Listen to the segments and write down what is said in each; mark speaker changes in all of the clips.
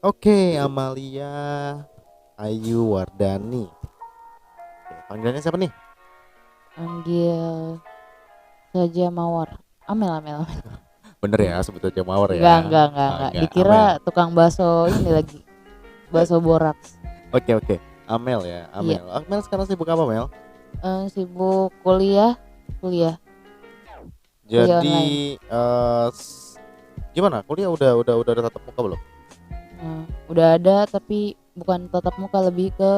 Speaker 1: Oke, Amalia Ayu Wardani. Oke, panggilannya siapa nih?
Speaker 2: Panggil saja Mawar. Amel, Amel.
Speaker 1: Bener ya, sebut aja Mawar ya.
Speaker 2: Enggak.
Speaker 1: Enggak,
Speaker 2: Dikira
Speaker 1: Amel.
Speaker 2: tukang bakso ini lagi. Bakso boraks.
Speaker 1: Oke. Amel ya,
Speaker 2: Iya.
Speaker 1: Amel sekarang sibuk apa, Mel?
Speaker 2: Sibuk kuliah, kuliah, kuliah
Speaker 1: Jadi
Speaker 2: online.
Speaker 1: gimana? Kuliah udah ada tatap muka belum?
Speaker 2: Udah ada tapi bukan tatap muka, lebih ke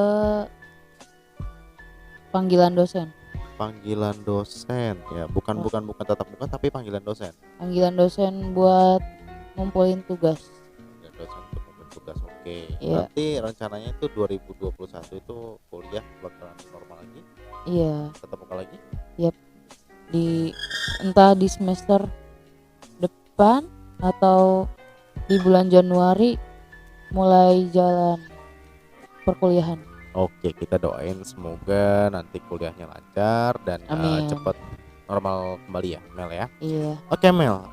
Speaker 2: panggilan dosen.
Speaker 1: Panggilan dosen ya, bukan
Speaker 2: Oh,
Speaker 1: bukan bukan tatap muka tapi panggilan dosen.
Speaker 2: Panggilan dosen buat ngumpulin tugas.
Speaker 1: Panggilan dosen untuk memberi tugas. Oke.
Speaker 2: Iya,
Speaker 1: Berarti rencananya itu 2021 itu kuliah bakalan normal lagi,
Speaker 2: iya.
Speaker 1: tatap muka lagi?
Speaker 2: Yap, di entah di semester depan atau di bulan Januari mulai jalan perkuliahan.
Speaker 1: Oke, kita doain semoga nanti kuliahnya lancar dan
Speaker 2: Amin.
Speaker 1: cepat normal kembali ya, Mel ya.
Speaker 2: Iya.
Speaker 1: Oke, Mel.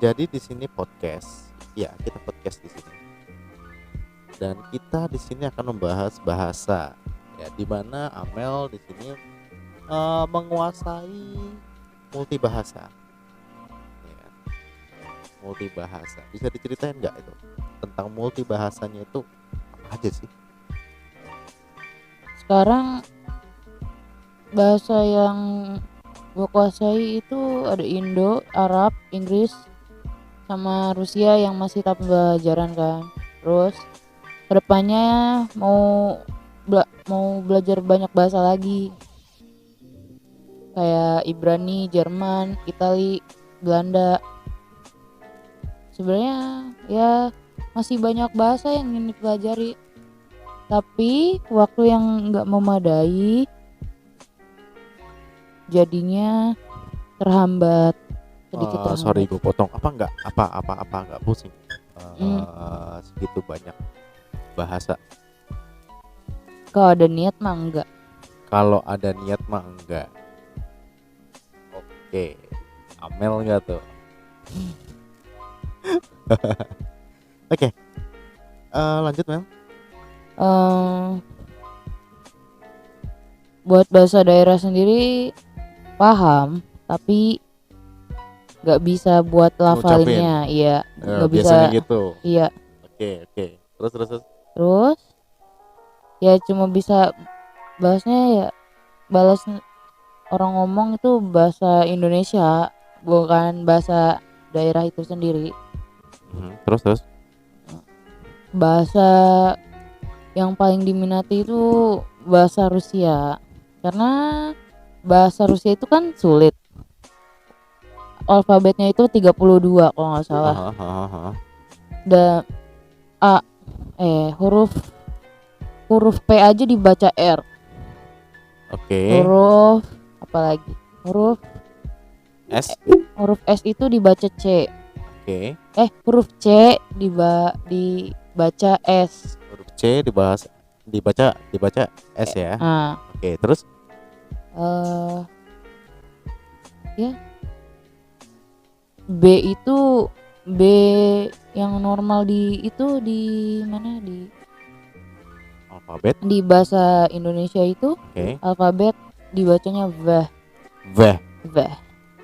Speaker 1: Jadi di sini podcast, ya kita podcast di sini. Dan kita di sini akan membahas bahasa, ya, di mana Amel di sini menguasai multibahasa, ya, multibahasa. Bisa diceritain nggak itu tentang multibahasanya itu apa aja sih?
Speaker 2: Sekarang bahasa yang gue kuasai itu ada Indo, Arab, Inggris, sama Rusia yang masih tahap pembelajaran kan. Terus kedepannya mau belajar banyak bahasa lagi, kayak Ibrani, Jerman, Itali, Belanda. Sebenarnya ya masih banyak bahasa yang ingin dipelajari, tapi waktu yang nggak memadai, jadinya terhambat, sedikit
Speaker 1: Sorry
Speaker 2: terhambat.
Speaker 1: gue potong, apa nggak pusing
Speaker 2: Hmm,
Speaker 1: segitu banyak bahasa?
Speaker 2: Kalau ada niat mah enggak.
Speaker 1: Kalau ada niat mah enggak. Oke, Amel nggak tuh? Oke, lanjut Mel.
Speaker 2: Eh, Buat bahasa daerah sendiri paham, tapi nggak bisa buat
Speaker 1: Ngucapin.
Speaker 2: lafalinnya. Iya, nggak bisa.
Speaker 1: Biasanya gitu.
Speaker 2: Iya.
Speaker 1: Oke. Terus.
Speaker 2: Terus ya cuma bisa bahasnya ya, balas orang ngomong itu bahasa Indonesia, bukan bahasa daerah itu sendiri.
Speaker 1: Terus.
Speaker 2: Bahasa yang paling diminati itu bahasa Rusia, karena bahasa Rusia itu kan sulit. Alfabetnya itu 32 kalau nggak salah. Dan A huruf huruf P aja dibaca R.
Speaker 1: Oke.
Speaker 2: Huruf apa lagi?
Speaker 1: S.
Speaker 2: Huruf S itu dibaca C.
Speaker 1: Oke.
Speaker 2: Huruf C dibaca S.
Speaker 1: Huruf C dibaca S ya.
Speaker 2: Nah,
Speaker 1: Oke, terus
Speaker 2: ya B itu B yang normal di mana,
Speaker 1: alfabet.
Speaker 2: di bahasa Indonesia itu
Speaker 1: Oke.
Speaker 2: alfabet dibacanya V.
Speaker 1: V.
Speaker 2: V.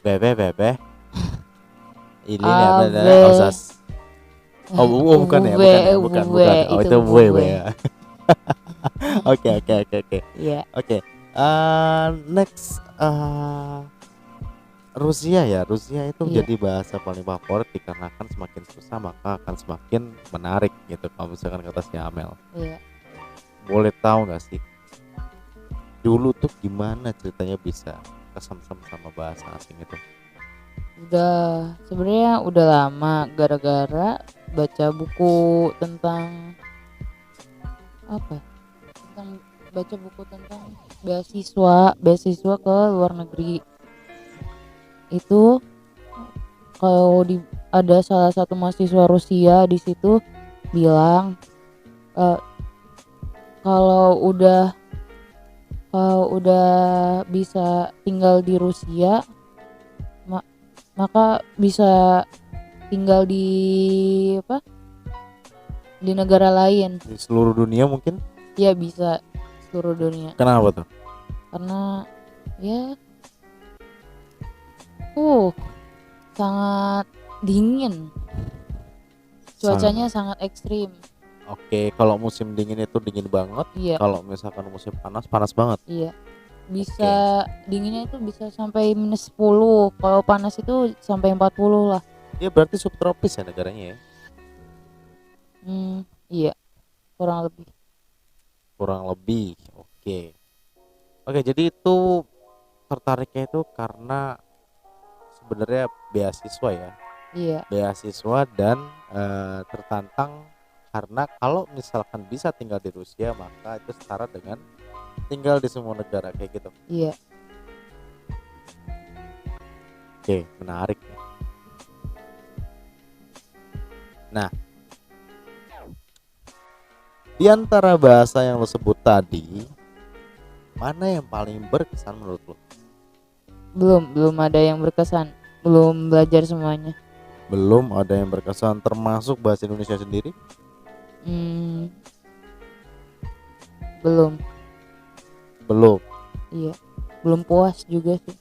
Speaker 1: B. Ini
Speaker 2: A V.
Speaker 1: namanya Osas. Bukan ya, bukan. Oh, itu W ya. Oke.
Speaker 2: Iya.
Speaker 1: Oke. Next, Rusia ya. Rusia itu
Speaker 2: Iya.
Speaker 1: menjadi bahasa paling favorit dikarenakan semakin susah maka akan semakin menarik gitu kalau misalkan kata si Amel.
Speaker 2: Iya.
Speaker 1: Boleh tahu nggak sih dulu tuh gimana ceritanya bisa kesem-sem sama bahasa asing itu?
Speaker 2: Sebenarnya udah lama, gara-gara baca buku tentang baca buku tentang beasiswa ke luar negeri. Itu kalau ada salah satu mahasiswa Rusia di situ bilang, kalau udah bisa tinggal di Rusia, maka bisa tinggal di di negara lain.
Speaker 1: Di seluruh dunia mungkin?
Speaker 2: Ya bisa seluruh dunia.
Speaker 1: Kenapa tuh?
Speaker 2: Karena ya sangat dingin. Cuacanya sangat ekstrim.
Speaker 1: Oke, kalau musim dingin itu dingin banget.
Speaker 2: Iya.
Speaker 1: Kalau misalkan musim panas, panas banget.
Speaker 2: Iya. Bisa dinginnya itu bisa sampai -10. Kalau panas itu sampai 40 lah.
Speaker 1: Dia berarti subtropis ya negaranya ya?
Speaker 2: Iya. Kurang lebih.
Speaker 1: Oke. Jadi itu tertariknya itu karena sebenarnya beasiswa ya.
Speaker 2: Iya.
Speaker 1: Beasiswa dan tertantang karena kalau misalkan bisa tinggal di Rusia maka itu setara dengan tinggal di semua negara kayak gitu.
Speaker 2: Iya.
Speaker 1: Oke, menarik. Nah, di antara bahasa yang lo sebut tadi, mana yang paling berkesan menurut lo?
Speaker 2: Belum ada yang berkesan. Belum belajar semuanya.
Speaker 1: Belum ada yang berkesan termasuk bahasa Indonesia sendiri? Belum.
Speaker 2: Iya. Belum puas juga sih.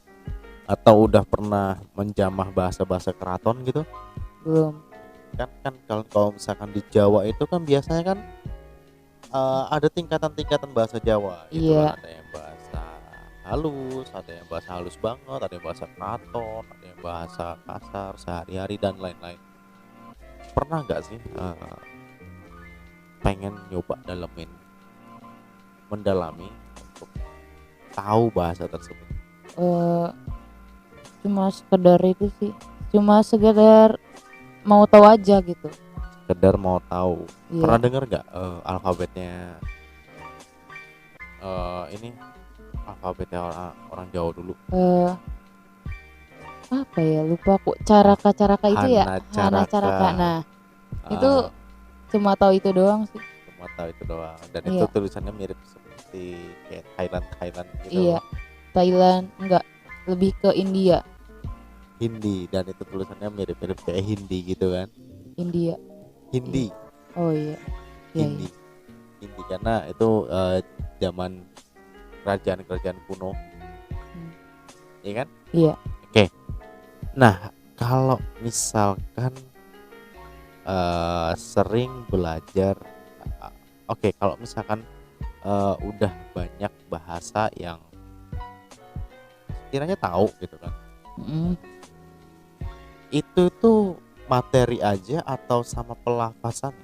Speaker 1: Atau udah pernah menjamah bahasa-bahasa keraton gitu?
Speaker 2: Belum.
Speaker 1: Kan kalau misalkan di Jawa itu kan biasanya kan ada tingkatan-tingkatan bahasa Jawa gitu
Speaker 2: Iya.
Speaker 1: kan. Ada yang bahasa halus, ada yang bahasa halus banget, ada yang bahasa keraton, ada yang bahasa kasar sehari-hari dan lain-lain. Pernah nggak sih pengen nyoba mendalami untuk tahu bahasa tersebut?
Speaker 2: Cuma sekedar itu sih. Cuma sekedar mau tahu aja gitu.
Speaker 1: Sekedar mau tahu.
Speaker 2: Iya.
Speaker 1: Pernah dengar nggak alfabetnya ini alfabetnya orang Jawa dulu?
Speaker 2: Apa ya, lupa aku. Caraka itu ya.
Speaker 1: Hana
Speaker 2: Caraka. Nah, itu cuma tahu itu doang sih.
Speaker 1: Cuma tahu itu doang. Dan
Speaker 2: Iya.
Speaker 1: itu tulisannya mirip seperti kayak Thailand gitu.
Speaker 2: Iya. Thailand enggak, lebih ke India.
Speaker 1: Hindi, dan itu tulisannya mirip-mirip kayak Hindi gitu kan.
Speaker 2: India.
Speaker 1: Hindi.
Speaker 2: Oh iya.
Speaker 1: Hindi. Hindi karena itu zaman kerajaan kuno. Iya kan?
Speaker 2: Iya.
Speaker 1: Oke. Nah, kalau misalkan sering belajar, kalau misalkan udah banyak bahasa yang kiranya tahu gitu kan, itu tuh materi aja atau sama pelafasan?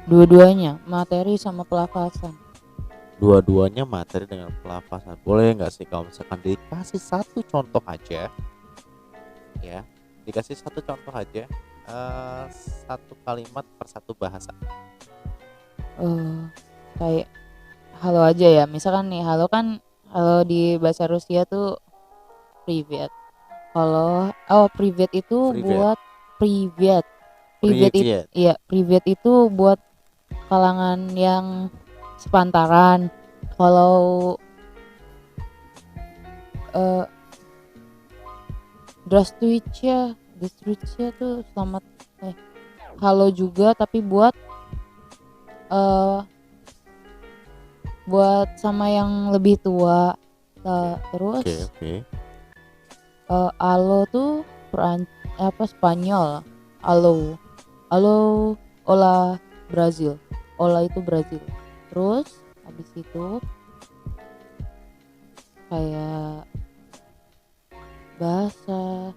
Speaker 2: Dua-duanya, materi sama pelafasan.
Speaker 1: Dua-duanya materi dengan pelafasan. Boleh nggak sih kalau misalkan dikasih satu contoh aja ya, satu kalimat per satu bahasa.
Speaker 2: Kayak halo aja ya, misalkan nih halo di bahasa Rusia tuh privet. Kalau privet itu buat privet itu buat kalangan yang sepantaran. Kalau Здравствуйте tuh selamat halo juga, tapi buat sama yang lebih tua. Terus halo tuh Spanyol. Halo, hola Brazil. Hola itu Brazil. Terus habis itu kayak bahasa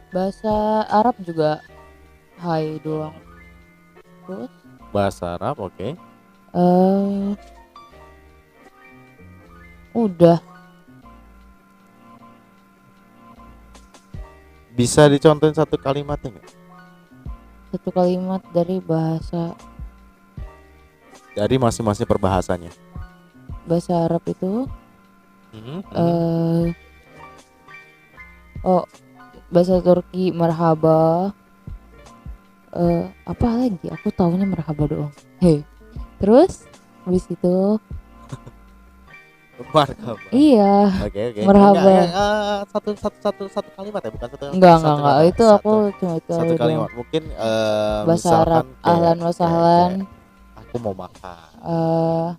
Speaker 2: bahasa Arab juga hai doang. Terus
Speaker 1: bahasa Arab
Speaker 2: udah.
Speaker 1: Bisa dicontohin satu kalimatnya nggak?
Speaker 2: Satu kalimat dari bahasa
Speaker 1: dari masing-masing perbahasanya.
Speaker 2: Bahasa Arab itu bahasa Turki marhaba. Apa lagi? Aku taunya marhaba doang. Terus habis itu
Speaker 1: Marhaba.
Speaker 2: Iya,
Speaker 1: Oke.
Speaker 2: merhaba.
Speaker 1: Enggak, satu kalimat ya, bukan satu
Speaker 2: Enggak,
Speaker 1: nada.
Speaker 2: itu aku cuma itu
Speaker 1: Satu
Speaker 2: aja doang.
Speaker 1: kalimat. Mungkin
Speaker 2: Bahasa Arab,
Speaker 1: misalkan kayak
Speaker 2: ahlan wa sahlan.
Speaker 1: aku mau makan.
Speaker 2: Eh,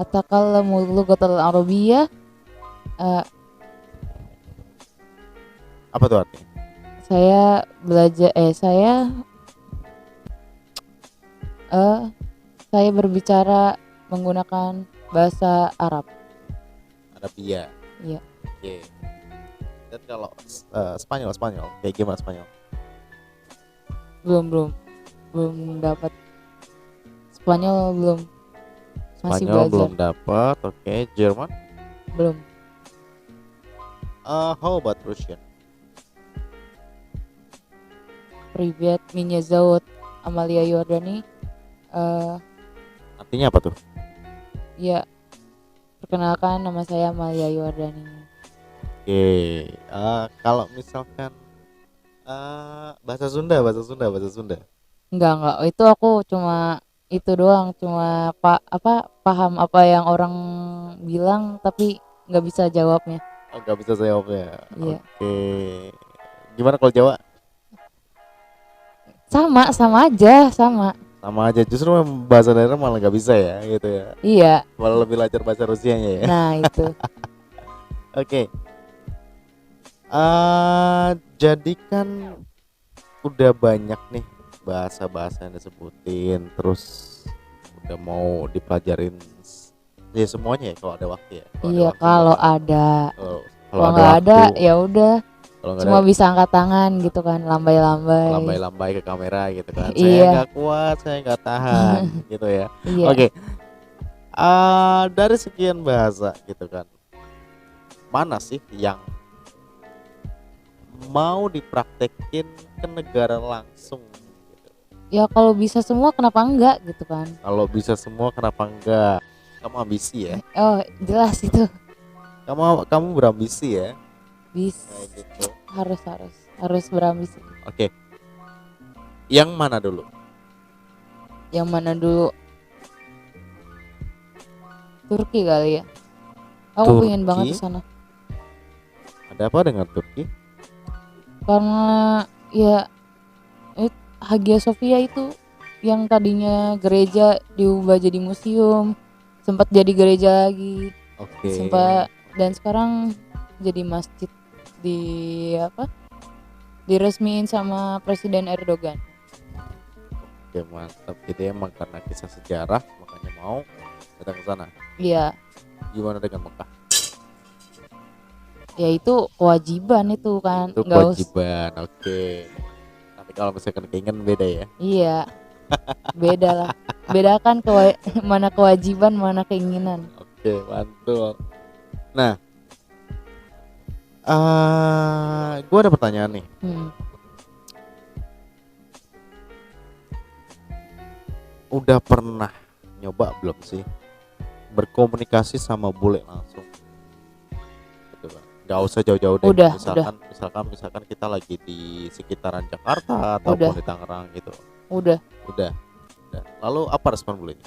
Speaker 2: atakallamu lughatal arabiyyah. Eh,
Speaker 1: Apa tuh artinya?
Speaker 2: saya belajar eh saya berbicara menggunakan bahasa Arab.
Speaker 1: Arabia.
Speaker 2: Iya,
Speaker 1: Oke. Dan kalau Spanyol kayak gimana Spanyol?
Speaker 2: belum dapat Spanyol, belum, masih
Speaker 1: Spanyol
Speaker 2: belajar.
Speaker 1: belum dapat. Oke, Jerman.
Speaker 2: Belum.
Speaker 1: How about Russian?
Speaker 2: Привет, меня зовут Amalia Yordani.
Speaker 1: Artinya apa tuh?
Speaker 2: Ya, perkenalkan, nama saya Amalia Yordani.
Speaker 1: Oke. Kalau misalkan bahasa Sunda.
Speaker 2: Enggak, itu aku cuma itu doang, cuma paham apa yang orang bilang tapi nggak bisa jawabnya.
Speaker 1: Oh, nggak bisa jawabnya.
Speaker 2: Iya.
Speaker 1: Oke. Gimana kalau Jawa?
Speaker 2: Sama aja, sama.
Speaker 1: Sama aja. Justru bahasa daerah malah nggak bisa ya, gitu ya.
Speaker 2: Iya.
Speaker 1: Malah lebih lancar bahasa Rusianya ya.
Speaker 2: Nah, itu.
Speaker 1: Oke. Jadi kan udah banyak nih bahasa-bahasa yang disebutin, terus udah mau dipelajarin ya semuanya ya kalau ada waktu ya.
Speaker 2: Iya, kalau ada.
Speaker 1: Kalau
Speaker 2: Kalau nggak ada
Speaker 1: waktu,
Speaker 2: ya udah,
Speaker 1: kalau nggak
Speaker 2: cuma
Speaker 1: ada
Speaker 2: bisa angkat tangan gitu kan, lambai-lambai.
Speaker 1: lambai-lambai ke kamera gitu kan. Saya
Speaker 2: Iya.
Speaker 1: nggak kuat, saya nggak tahan gitu ya.
Speaker 2: Iya.
Speaker 1: Oke. Dari sekian bahasa gitu kan, mana sih yang mau dipraktekin ke negara langsung gitu?
Speaker 2: Ya kalau bisa semua kenapa enggak gitu kan.
Speaker 1: Kalau bisa semua kenapa enggak? Kamu ambisi ya?
Speaker 2: Oh, jelas itu.
Speaker 1: Kamu berambisi ya?
Speaker 2: Bisa.
Speaker 1: Kayak gitu.
Speaker 2: Harus berambisi.
Speaker 1: Oke. Yang mana dulu?
Speaker 2: Yang mana dulu? Turki kali ya. Aku pengen
Speaker 1: Turki?
Speaker 2: banget ke sana.
Speaker 1: Ada apa dengan Turki?
Speaker 2: Karena ya Hagia Sophia itu yang tadinya gereja diubah jadi museum, sempat jadi gereja lagi.
Speaker 1: Oke.
Speaker 2: Dan sekarang jadi masjid, diresmiin sama Presiden Erdogan.
Speaker 1: Oke, mantap. Jadi emang karena kisah sejarah makanya mau datang ke sana.
Speaker 2: Iya.
Speaker 1: Gimana dengan Mekah?
Speaker 2: Ya itu kewajiban itu kan.
Speaker 1: Itu
Speaker 2: Nggak
Speaker 1: kewajiban. Oke. Tapi kalau misalkan keinginan beda ya.
Speaker 2: Iya. Beda lah. Bedakan mana kewajiban, mana keinginan.
Speaker 1: Oke, mantul. Nah, gue ada pertanyaan nih. Udah pernah nyoba belum sih berkomunikasi sama bule langsung? Gitu kan. Gak usah jauh-jauh deh.
Speaker 2: Udah.
Speaker 1: Misalkan kita lagi di sekitaran Jakarta ataupun di Tangerang gitu.
Speaker 2: Udah.
Speaker 1: Lalu apa respon bulenya?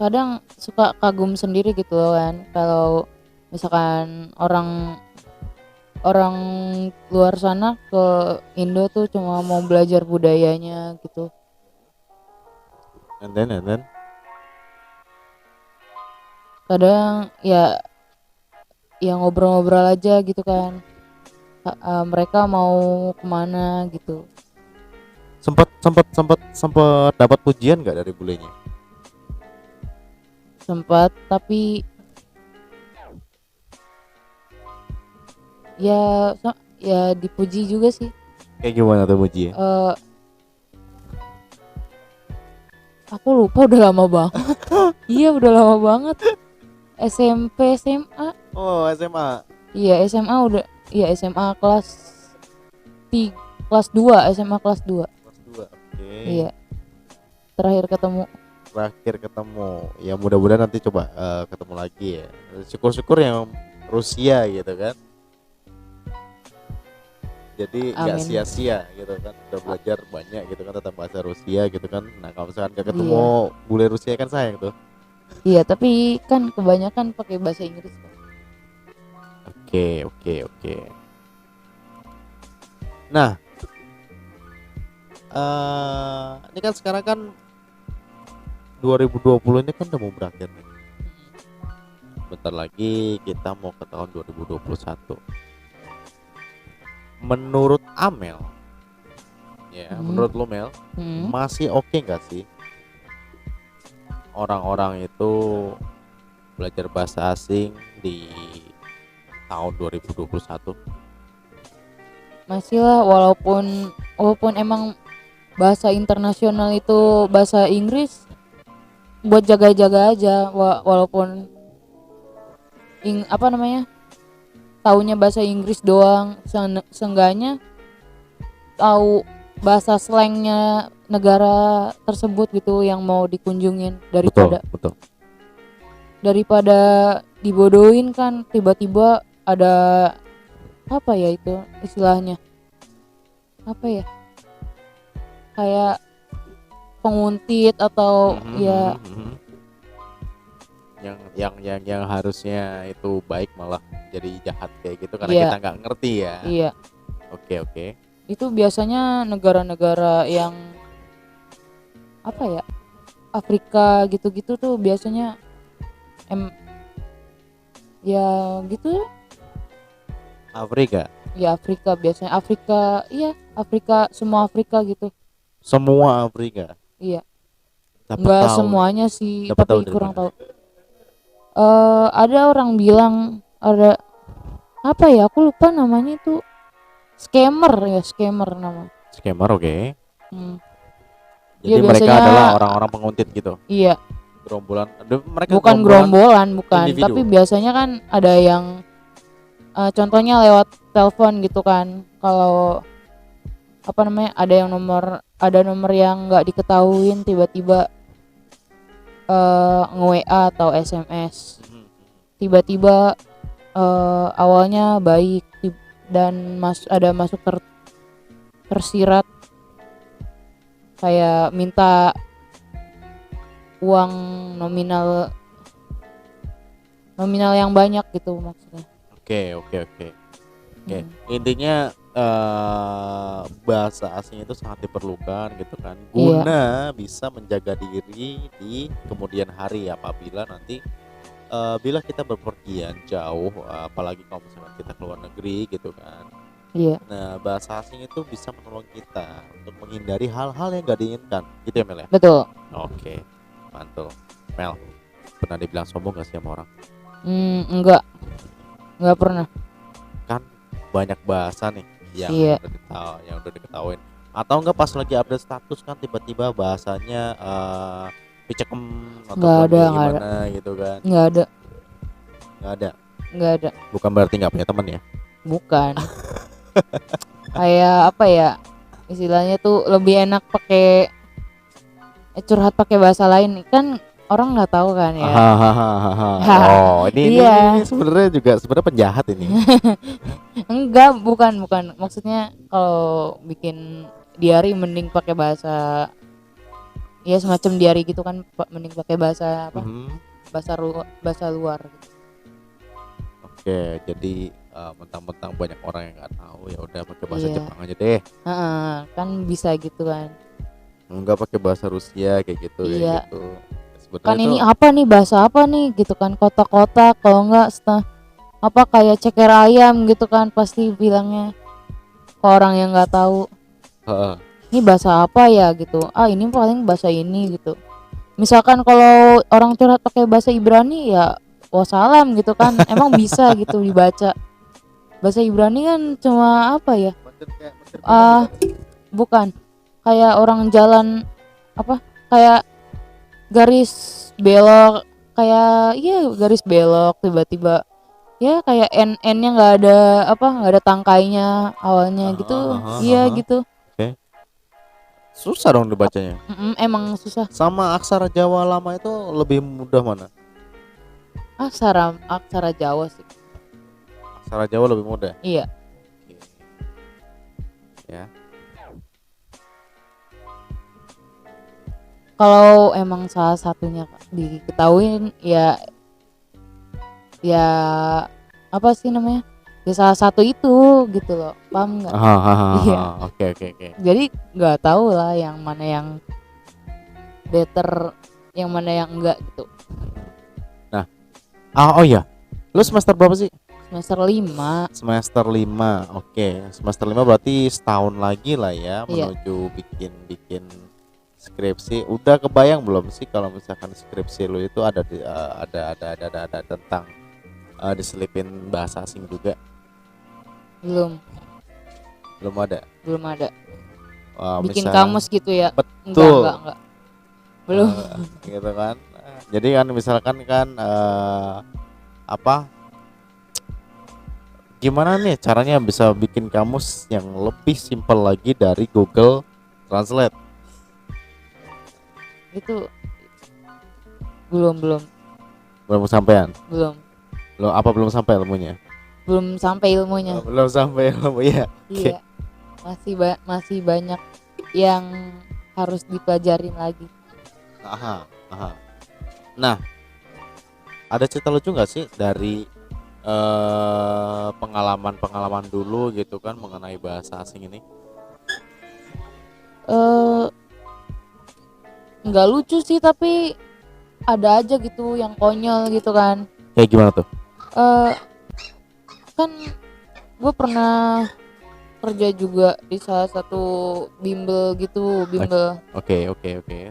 Speaker 2: Kadang suka kagum sendiri gitu loh kan, kalau misalkan orang luar sana ke Indo tuh cuma mau belajar budayanya gitu.
Speaker 1: And then
Speaker 2: Kadang ya ngobrol-ngobrol aja gitu kan. Mereka mau kemana gitu.
Speaker 1: Sempat dapat pujian nggak dari bulenya?
Speaker 2: Sempat, tapi ya dipuji juga sih.
Speaker 1: Kayak gimana tuh puji?
Speaker 2: Aku lupa, udah lama banget. Iya, udah lama banget. SMP, SMA.
Speaker 1: Oh, SMA.
Speaker 2: Iya, SMA udah. Iya, SMA kelas 2, SMA kelas 2.
Speaker 1: Oke.
Speaker 2: Iya. Terakhir ketemu.
Speaker 1: Ya mudah-mudahan nanti coba ketemu lagi ya. Syukur-syukur yang Rusia gitu kan. Jadi nggak
Speaker 2: Amin.
Speaker 1: sia-sia gitu kan, udah belajar banyak gitu kan tentang bahasa Rusia gitu kan. Nah kalau misalkan gak
Speaker 2: Iya.
Speaker 1: ketemu bule Rusia kan sayang tuh.
Speaker 2: Iya, tapi kan kebanyakan pakai bahasa Inggris kan.
Speaker 1: Oke, oke, oke. Nah, ini kan sekarang kan 2020 ini kan udah mau berakhir nih. Bentar lagi kita mau ke tahun 2021. Menurut Amel, ya, menurut lo Mel, masih oke nggak sih orang-orang itu belajar bahasa asing di tahun 2021?
Speaker 2: Masih lah, walaupun emang bahasa internasional itu bahasa Inggris, buat jaga-jaga aja, walaupun apa namanya, taunya bahasa Inggris doang, seenggaknya tahu bahasa slangnya negara tersebut gitu yang mau dikunjungin,
Speaker 1: Betul.
Speaker 2: daripada dibodohin kan tiba-tiba ada apa ya itu istilahnya, apa ya, kayak penguntit atau ya
Speaker 1: yang harusnya itu baik malah jadi jahat kayak gitu karena
Speaker 2: Iya.
Speaker 1: kita nggak ngerti ya.
Speaker 2: Iya,
Speaker 1: Oke.
Speaker 2: itu biasanya negara-negara yang apa ya, Afrika gitu-gitu tuh biasanya ya gitu
Speaker 1: Afrika.
Speaker 2: ya, Afrika biasanya, Afrika, iya Afrika, semua Afrika gitu.
Speaker 1: Semua Afrika.
Speaker 2: Iya,
Speaker 1: Dapat
Speaker 2: nggak
Speaker 1: tahu.
Speaker 2: semuanya sih,
Speaker 1: Dapat tahu
Speaker 2: tapi
Speaker 1: dari
Speaker 2: kurang
Speaker 1: mana?
Speaker 2: tahu. Ada orang bilang ada apa ya, aku lupa namanya itu, scammer nama.
Speaker 1: Scammer, oke.
Speaker 2: Iya,
Speaker 1: Jadi mereka
Speaker 2: biasanya
Speaker 1: adalah orang-orang penguntit gitu.
Speaker 2: iya,
Speaker 1: Gerombolan. Mereka
Speaker 2: bukan gerombolan, bukan,
Speaker 1: individu.
Speaker 2: tapi biasanya kan ada yang contohnya lewat telepon gitu kan, kalau apa namanya, ada nomor yang nggak diketahuin tiba-tiba nge-WA atau SMS, tiba-tiba awalnya baik dan masuk tersirat kayak minta uang nominal yang banyak gitu maksudnya.
Speaker 1: Oke. Intinya bahasa asing itu sangat diperlukan gitu kan, guna bisa menjaga diri di kemudian hari apabila nanti bila kita berpergian jauh, apalagi kalau misalkan kita keluar negeri gitu kan.
Speaker 2: Iya.
Speaker 1: Nah, bahasa asing itu bisa menolong kita untuk menghindari hal-hal yang gak diinginkan gitu ya Mel ya.
Speaker 2: Betul.
Speaker 1: Oke, mantul. Mel, pernah dibilang sombong gak sih sama orang?
Speaker 2: Enggak pernah.
Speaker 1: Kan banyak bahasa nih yang
Speaker 2: Iya.
Speaker 1: udah diketahuin. Atau enggak pas lagi update status kan tiba-tiba bahasanya picekem atau gimana gitu kan.
Speaker 2: Nggak ada.
Speaker 1: Bukan berarti nggak punya teman ya?
Speaker 2: Bukan. Kayak apa ya, istilahnya tuh lebih enak pakai curhat pakai bahasa lain kan, orang nggak tahu kan ya.
Speaker 1: Oh, ini sebenarnya penjahat ini.
Speaker 2: Enggak, bukan maksudnya kalau bikin diary mending pakai bahasa ya semacam diary gitu kan, mending pakai bahasa apa, bahasa luar gitu.
Speaker 1: Oke, jadi mentang-mentang banyak orang yang nggak tahu, ya udah pakai bahasa Jepang aja deh.
Speaker 2: Kan bisa gitu kan,
Speaker 1: nggak pakai bahasa Rusia kayak gitu.
Speaker 2: Iya.
Speaker 1: Kayak gitu.
Speaker 2: Kan ini apa nih, bahasa apa nih gitu kan, kotak-kotak, kalau enggak apa kayak ceker ayam gitu kan, pasti bilangnya ke orang yang nggak tahu. Ini bahasa apa ya gitu, ini paling bahasa ini gitu. Misalkan kalau orang curhat pakai bahasa Ibrani ya wassalam gitu kan, emang bisa gitu dibaca. Bahasa Ibrani kan cuma apa ya, bukan kayak orang jalan apa, kayak garis belok, kayak garis belok tiba-tiba ya kayak n-nya nggak ada tangkainya awalnya gitu. Gitu.
Speaker 1: Susah dong dibacanya.
Speaker 2: Emang susah.
Speaker 1: Sama aksara Jawa lama itu lebih mudah mana?
Speaker 2: Aksara Jawa sih.
Speaker 1: Aksara Jawa lebih mudah.
Speaker 2: Iya.
Speaker 1: ya.
Speaker 2: Kalau emang salah satunya diketahuin ya ya apa sih namanya? Ya salah satu itu gitu loh. Paham nggak? Iya.
Speaker 1: Oke oke oke.
Speaker 2: Jadi nggak tahu lah yang mana yang better, yang mana yang enggak gitu.
Speaker 1: Nah, oh iya. Lu semester berapa sih?
Speaker 2: Semester 5.
Speaker 1: Semester 5. Oke, semester 5 berarti setahun lagi lah ya
Speaker 2: Iya.
Speaker 1: menuju bikin skripsi. Udah kebayang belum sih kalau misalkan skripsi lu itu ada ada tentang diselipin bahasa asing juga?
Speaker 2: Belum
Speaker 1: Belum ada.
Speaker 2: bikin
Speaker 1: Misal,
Speaker 2: kamus gitu ya.
Speaker 1: betul.
Speaker 2: Enggak. Belum.
Speaker 1: Gitu kan. Jadi kan misalkan kan apa? Gimana nih caranya bisa bikin kamus yang lebih simpel lagi dari Google Translate?
Speaker 2: Itu belum
Speaker 1: Belum sampean?
Speaker 2: belum
Speaker 1: Belum sampai ilmunya?
Speaker 2: belum sampai ilmunya.
Speaker 1: Belum sampai ilmu ya.
Speaker 2: Iya, masih banyak yang harus dipelajarin lagi.
Speaker 1: Aha. Nah, ada cerita lucu nggak sih dari pengalaman dulu gitu kan mengenai bahasa asing ini?
Speaker 2: Nggak lucu sih, tapi ada aja gitu yang konyol gitu kan.
Speaker 1: Kayak gimana tuh?
Speaker 2: Kan gue pernah kerja juga di salah satu bimbel gitu, bimbel.
Speaker 1: Oke.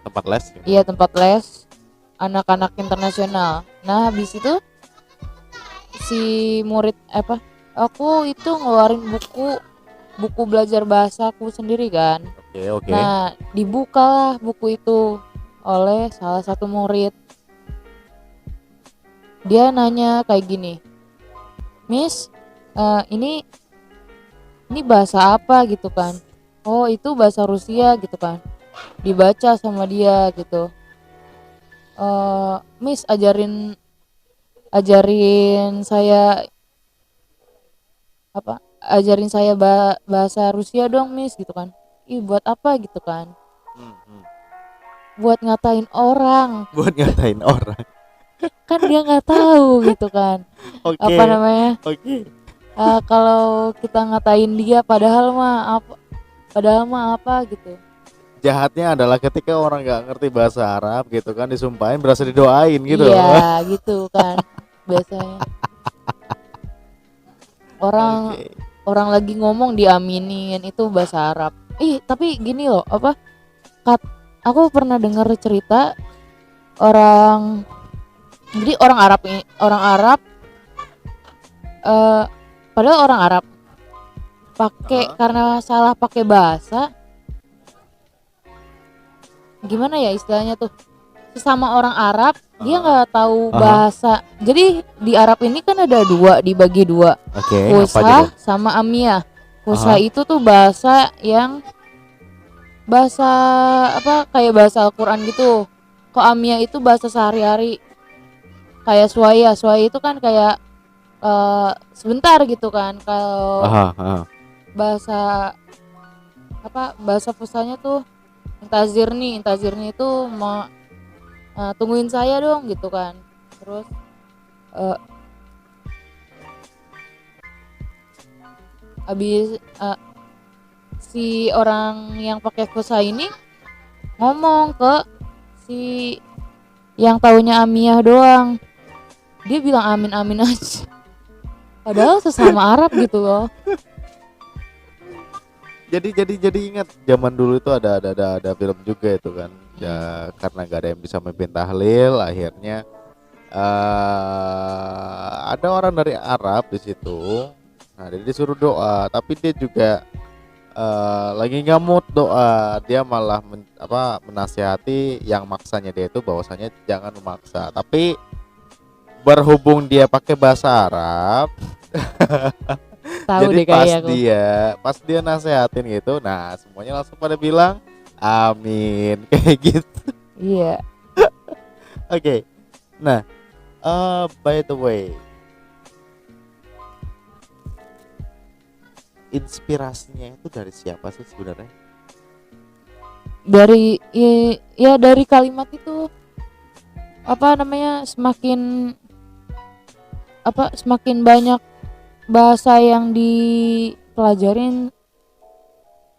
Speaker 1: Tempat les gitu.
Speaker 2: Iya, tempat les anak-anak internasional. Nah, habis itu si murid aku itu ngeluarin buku belajar bahasa aku sendiri kan.
Speaker 1: Oke.
Speaker 2: Nah, dibukalah buku itu oleh salah satu murid. Dia nanya kayak gini, "Miss, ini bahasa apa?" gitu kan. "Oh, itu bahasa Rusia," gitu kan. Dibaca sama dia gitu. "Miss, ajarin saya bahasa Rusia dong, Miss," gitu kan. "Ih, buat apa?" gitu kan. "Buat ngatain orang."
Speaker 1: Buat ngatain orang.
Speaker 2: Kan dia nggak tahu gitu kan.
Speaker 1: Oke.
Speaker 2: Apa namanya?
Speaker 1: Oke.
Speaker 2: Kalau kita ngatain dia padahal mah apa gitu.
Speaker 1: Jahatnya adalah ketika orang nggak ngerti bahasa Arab gitu kan disumpahin berasa didoain gitu.
Speaker 2: Iya, gitu kan. Biasanya orang lagi ngomong diaminin, itu bahasa Arab. Tapi gini loh, aku pernah dengar cerita jadi orang Arab padahal orang Arab karena salah pakai bahasa, gimana ya istilahnya tuh, sesama orang Arab dia nggak tahu bahasa. Jadi di Arab ini kan ada dibagi dua, Fusha sama Amiyah. Fusha itu tuh bahasa yang kayak bahasa Al-Quran gitu. Kok Amiyah itu bahasa sehari-hari, kayak Swaya itu kan kayak sebentar gitu kan. Kalau bahasa Fushanya tuh intazirni itu mau tungguin saya dong gitu kan. Terus habis si orang yang pakai Fusha ini ngomong ke si yang taunya Amiyah doang, dia bilang amin aja padahal sesama Arab gitu loh.
Speaker 1: Jadi ingat zaman dulu itu ada film juga itu kan ya, karena gak ada yang bisa memimpin tahlil, akhirnya ada orang dari Arab di situ. Nah, dia disuruh doa, tapi dia juga lagi nggak mood doa. Dia malah menasihati yang maksanya dia itu bahwasanya jangan memaksa. Tapi berhubung dia pakai bahasa Arab, jadi pas dia nasehatin gitu, nah semuanya langsung pada bilang amin kayak gitu.
Speaker 2: Iya.
Speaker 1: Oke. Nah, by the way, inspirasinya itu dari siapa sih sebenarnya?
Speaker 2: Dari ya dari kalimat itu, apa namanya, semakin banyak bahasa yang dipelajarin,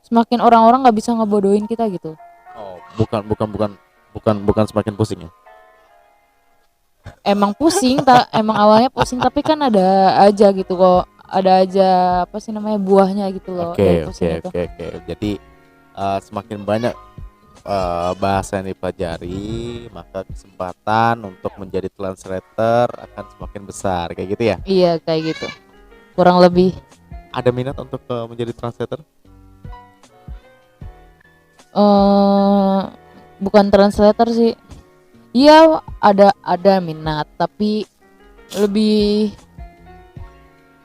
Speaker 2: semakin orang-orang nggak bisa ngebodohin kita gitu.
Speaker 1: Oh, bukan semakin pusing ya?
Speaker 2: Emang pusing, emang awalnya pusing, tapi kan ada aja gitu kok, ada aja apa sih namanya, buahnya gitu loh dari
Speaker 1: Oke, oke,
Speaker 2: pusing itu.
Speaker 1: oke, oke. Jadi semakin banyak bahasa yang dipelajari, maka kesempatan untuk menjadi translator akan semakin besar, kayak gitu ya?
Speaker 2: Iya kayak gitu kurang lebih.
Speaker 1: Ada minat untuk menjadi translator?
Speaker 2: Bukan translator sih. Iya, ada minat, tapi lebih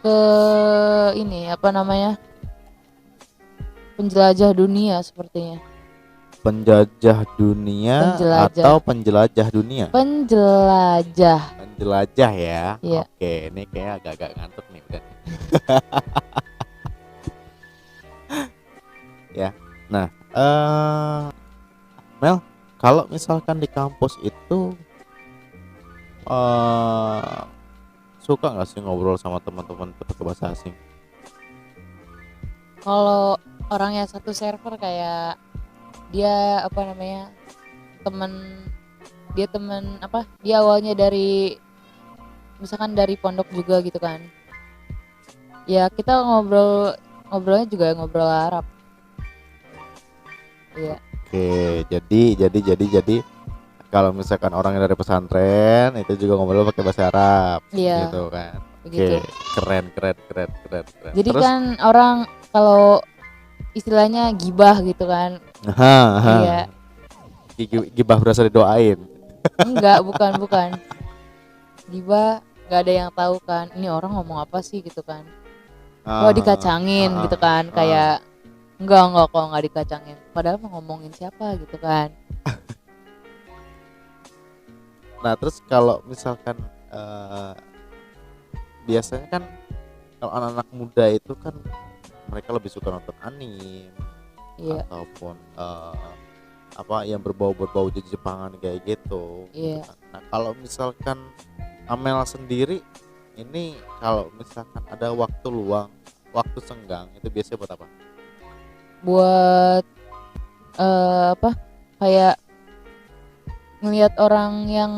Speaker 2: ke ini apa namanya, penjelajah dunia sepertinya.
Speaker 1: Penjajah dunia atau
Speaker 2: Penjelajah.
Speaker 1: penjelajah dunia?
Speaker 2: Penjelajah.
Speaker 1: Penjelajah ya.
Speaker 2: Iya.
Speaker 1: Oke, ini kayak agak-agak ngantuk nih udah. Ya. Nah, Mel, kalau misalkan di kampus itu suka nggak sih ngobrol sama teman-teman pakai bahasa asing?
Speaker 2: Kalau orangnya satu server, kayak dia apa namanya, temen temen apa, dia awalnya dari, misalkan dari pondok juga gitu kan, ya kita ngobrolnya juga ngobrol Arab. Iya.
Speaker 1: Oke, jadi kalau misalkan orang yang dari pesantren itu juga ngobrol pakai bahasa Arab,
Speaker 2: Iya
Speaker 1: gitu kan?
Speaker 2: begitu.
Speaker 1: Oke, keren.
Speaker 2: Jadi
Speaker 1: Terus,
Speaker 2: kan orang kalau istilahnya gibah gitu kan. Iya.
Speaker 1: gibah berasa didoain.
Speaker 2: Enggak, bukan gibah, nggak ada yang tahu kan ini orang ngomong apa sih gitu kan. Oh dikacangin gitu kan, kayak enggak kok, nggak dikacangin, padahal mau ngomongin siapa gitu kan.
Speaker 1: Nah, terus kalau misalkan biasanya kan kalau anak-anak muda itu kan mereka lebih suka nonton anime,
Speaker 2: Iya.
Speaker 1: ataupun apa yang berbau-berbau Jepangan kayak gitu.
Speaker 2: Iya.
Speaker 1: Nah, kalau misalkan Amel sendiri ini, kalau misalkan ada waktu luang, waktu senggang, itu biasanya buat apa?
Speaker 2: Buat apa, kayak ngelihat orang yang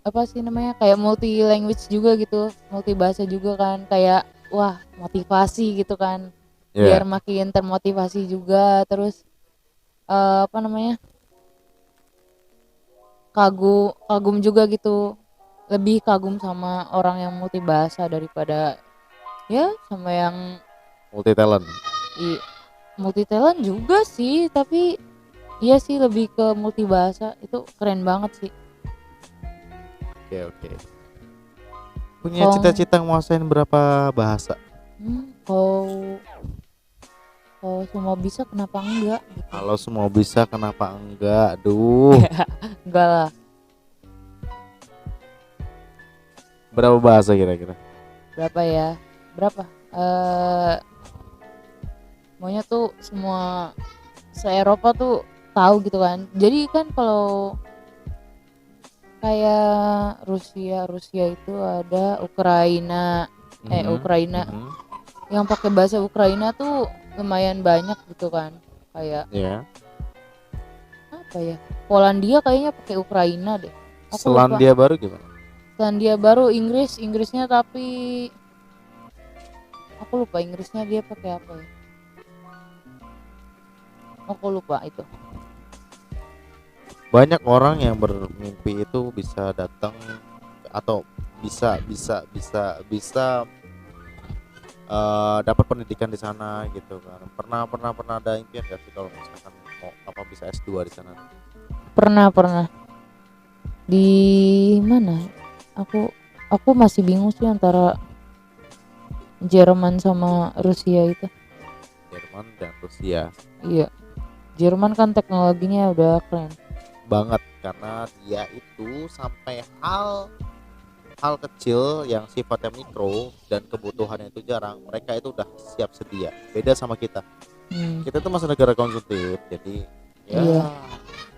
Speaker 2: apa sih namanya, kayak multi language juga gitu, multi bahasa juga kan, kayak wah motivasi gitu kan, biar makin termotivasi juga. Terus apa namanya, kagum juga gitu, lebih kagum sama orang yang multi bahasa daripada ya sama yang
Speaker 1: Multi talent.
Speaker 2: multi talent juga sih, tapi iya sih lebih ke multi bahasa, itu keren banget sih.
Speaker 1: Oke. Punya cita-cita nguasain berapa bahasa?
Speaker 2: Kalau semua bisa kenapa enggak gitu.
Speaker 1: Kalau semua bisa kenapa enggak? Aduh.
Speaker 2: Enggak lah.
Speaker 1: Berapa bahasa kira-kira?
Speaker 2: Berapa ya? Berapa? Maunya tuh semua se-Eropa tuh tahu gitu kan. Jadi kan kalau kayak Rusia itu ada Ukraina, yang pakai bahasa Ukraina tuh lumayan banyak gitu kan. Kayak apa ya? Polandia kayaknya pakai Ukraina deh.
Speaker 1: Selandia Baru gimana?
Speaker 2: Selandia Baru Inggrisnya, tapi aku lupa Inggrisnya dia pakai apa ya. Aku lupa itu.
Speaker 1: Banyak orang yang bermimpi itu bisa datang atau bisa dapat pendidikan di sana gitu kan. Pernah ada impian gak sih kalau misalkan mau bisa S2 di sana?
Speaker 2: Pernah. Di mana? Aku masih bingung sih antara Jerman sama Rusia itu.
Speaker 1: Jerman dan Rusia.
Speaker 2: Iya. Jerman kan teknologinya udah keren
Speaker 1: banget, karena dia itu sampai hal hal kecil yang sifatnya mikro dan kebutuhannya itu jarang, mereka itu udah siap sedia. Beda sama kita.
Speaker 2: Hmm,
Speaker 1: Kita tuh masih negara konsumtif, jadi ya
Speaker 2: iya,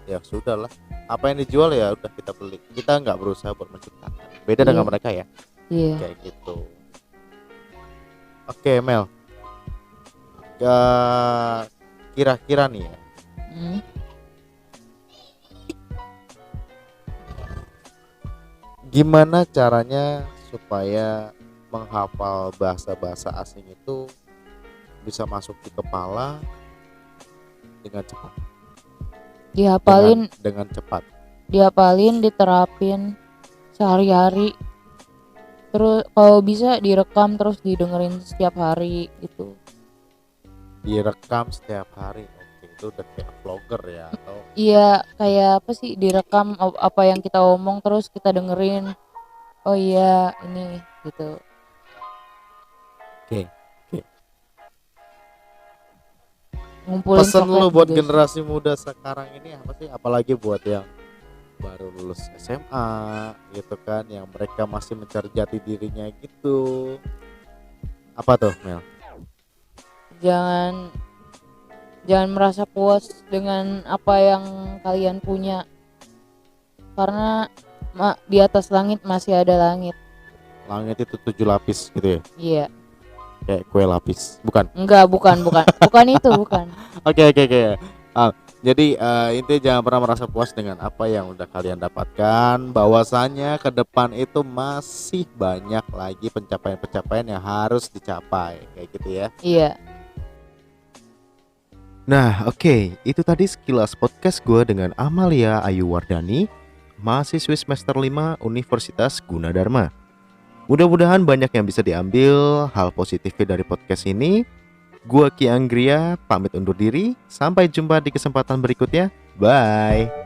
Speaker 1: ya sudahlah. Apa yang dijual ya udah kita beli. Kita nggak berusaha buat menciptakan. Beda dengan
Speaker 2: iya,
Speaker 1: mereka ya,
Speaker 2: iya.
Speaker 1: kayak gitu. Oke, Mel. Ya, kira-kira nih ya,
Speaker 2: Hmm,
Speaker 1: gimana caranya supaya menghafal bahasa-bahasa asing itu bisa masuk di kepala dengan cepat, dengan
Speaker 2: dihafalin,
Speaker 1: dengan cepat.
Speaker 2: dihafalin, diterapin sehari-hari. Terus kalau bisa direkam terus didengerin setiap hari gitu.
Speaker 1: Direkam setiap hari. Oke, itu udah kayak vlogger ya atau
Speaker 2: Iya, kayak apa sih, direkam apa yang kita omong terus kita dengerin. Oh iya, ini gitu.
Speaker 1: oke. Oke.
Speaker 2: Ngumpulin
Speaker 1: Pesan
Speaker 2: coklat
Speaker 1: lu buat
Speaker 2: juga sih.
Speaker 1: generasi muda sekarang ini apa sih? Apalagi buat yang baru lulus SMA gitu kan, yang mereka masih mencari jati dirinya gitu. Apa tuh, Mel?
Speaker 2: Jangan jangan merasa puas dengan apa yang kalian punya, karena di atas langit masih ada langit.
Speaker 1: Langit itu 7 lapis gitu ya?
Speaker 2: Iya.
Speaker 1: Kayak kue lapis, bukan?
Speaker 2: Enggak, bukan itu, bukan.
Speaker 1: Oke. Ah, jadi intinya jangan pernah merasa puas dengan apa yang udah kalian dapatkan. Bahwasanya ke depan itu masih banyak lagi pencapaian-pencapaian yang harus dicapai, kayak gitu ya.
Speaker 2: Iya.
Speaker 1: Nah, oke, itu tadi sekilas podcast gue dengan Amalia Ayu Wardani, mahasiswi semester 5 Universitas Gunadarma. Mudah-mudahan banyak yang bisa diambil hal positifnya dari podcast ini. Gua Ki Anggria pamit undur diri. Sampai jumpa di kesempatan berikutnya. Bye.